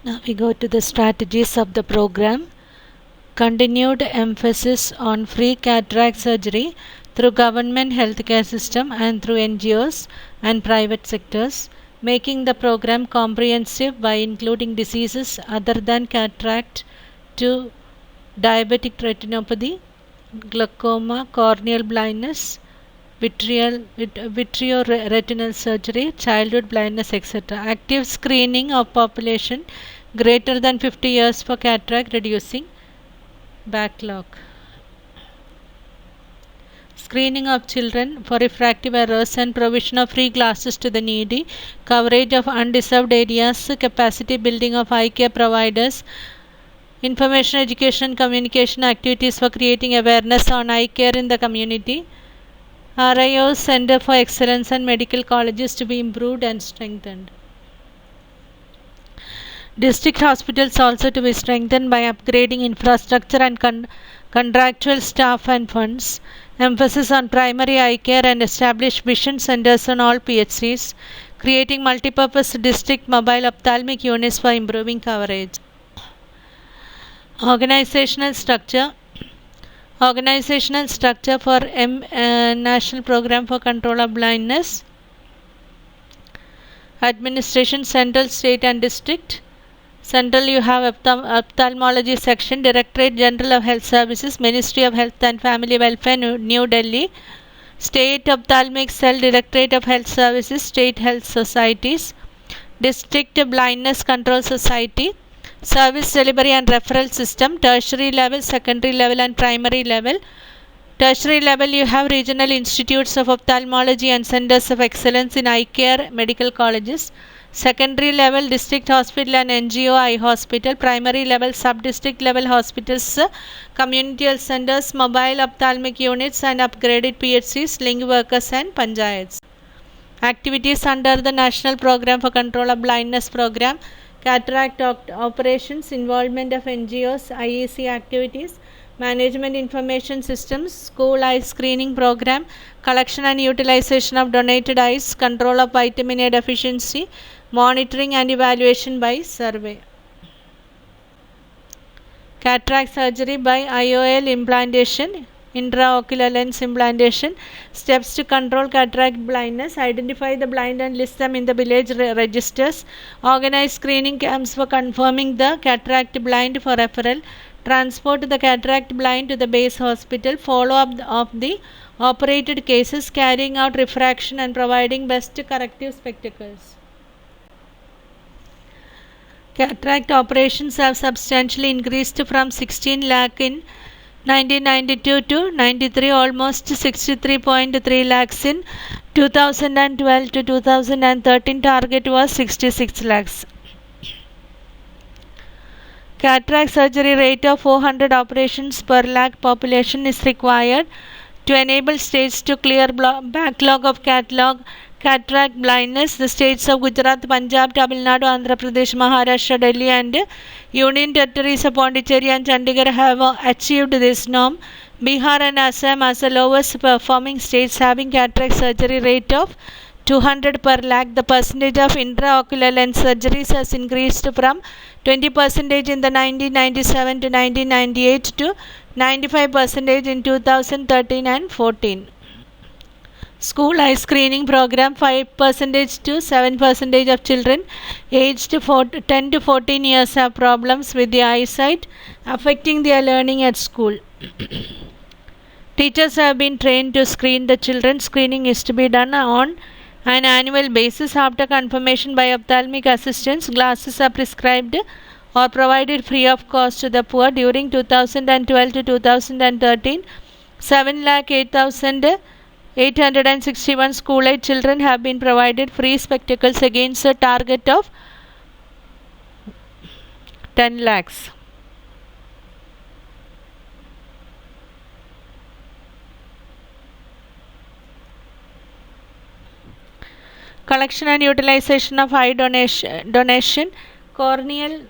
Now we go to the strategies of the program. Continued emphasis on free cataract surgery through government healthcare system and through NGOs and private sectors, making the program comprehensive by including diseases other than cataract to diabetic retinopathy, glaucoma, corneal blindness, vitreoretinal surgery, childhood blindness, etc. Active screening of population greater than 50 years for cataract, reducing backlog. Screening of children for refractive errors and provision of free glasses to the needy, coverage of undeserved areas, capacity building of eye care providers, information, education, communication activities for creating awareness on eye care in the community, RIO Center for Excellence and medical colleges to be improved and strengthened. District hospitals also to be strengthened by upgrading infrastructure and contractual staff and funds. Emphasis on primary eye care and establish vision centers on all PHCs. Creating multipurpose district mobile ophthalmic units for improving coverage. Organizational structure for National Program for Control of Blindness. Administration, central, state and district. Central you have ophthalmology section, Directorate General of Health Services, Ministry of Health and Family Welfare, New Delhi. State Ophthalmic Cell, Directorate of Health Services, State Health Societies. District Blindness Control Society. Service delivery and referral system, tertiary level, secondary level and primary level. Tertiary level you have regional institutes of ophthalmology and centers of excellence in eye care medical colleges. Secondary level district hospital and NGO eye hospital. Primary level sub-district level hospitals, community health centers, mobile ophthalmic units and upgraded PHCs, link workers and panchayats. Activities under the National Program for Control of Blindness program. Cataract operations, involvement of NGOs, IEC activities, management information systems, school eye screening program, collection and utilization of donated eyes, control of vitamin A deficiency, monitoring and evaluation by survey. Cataract surgery by IOL implantation, intraocular lens implantation. Steps to control cataract blindness: identify the blind and list them in the village registers. Organize screening camps for confirming the cataract blind for referral. Transport the cataract blind to the base hospital. Follow up of the operated cases, carrying out refraction and providing best corrective spectacles. Cataract operations have substantially increased from 16 lakh in 1992 to 93, almost 63.3 lakhs in 2012 to 2013. Target was 66 lakhs. Cataract surgery rate of 400 operations per lakh population is required to enable states to clear backlog of cataract blindness. The states of Gujarat, Punjab, Tamil Nadu, Andhra Pradesh, Maharashtra, Delhi and Union Territories of Pondicherry and Chandigarh have achieved this norm. Bihar and Assam as the lowest performing states, having cataract surgery rate of 200 per lakh. The percentage of intraocular lens surgeries has increased from 20% in the 1997 to 1998 to 95% in 2013 and 14. School eye screening program: 5% to 7% of children aged 10 to 14 years have problems with their eyesight, affecting their learning at school. Teachers have been trained to screen the children. Screening is to be done on an annual basis. After confirmation by ophthalmic assistants, glasses are prescribed or provided free of cost to the poor. During 2012 to 2013, 7,08,861 school-age children have been provided free spectacles against a target of 10 lakhs. Collection and utilization of eye donation. Corneal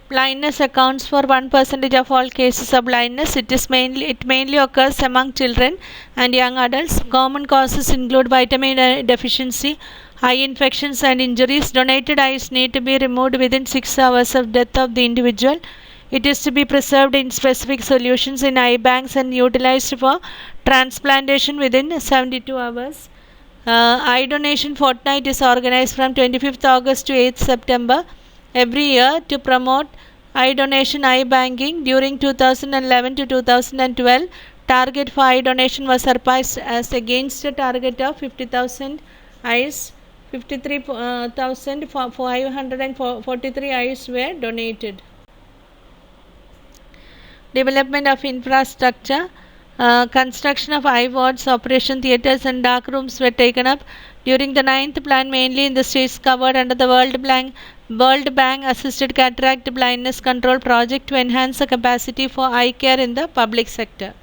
Blindness accounts for 1% of all cases of blindness. It mainly occurs among children and young adults. Common causes include vitamin deficiency, eye infections and injuries. Donated eyes need to be removed within 6 hours of death of the individual. It is to be preserved in specific solutions in eye banks and utilized for transplantation within 72 hours. Eye donation fortnight is organized from 25th August to 8th September every year to promote eye donation eye banking. During 2011 to 2012, target for eye donation was surpassed as against a target of 50,000 eyes. 53,543 eyes were donated. Development of infrastructure. Construction of eye wards, operation theatres and dark rooms were taken up during the 9th plan, mainly in the states covered under the World Bank assisted cataract blindness control project to enhance the capacity for eye care in the public sector.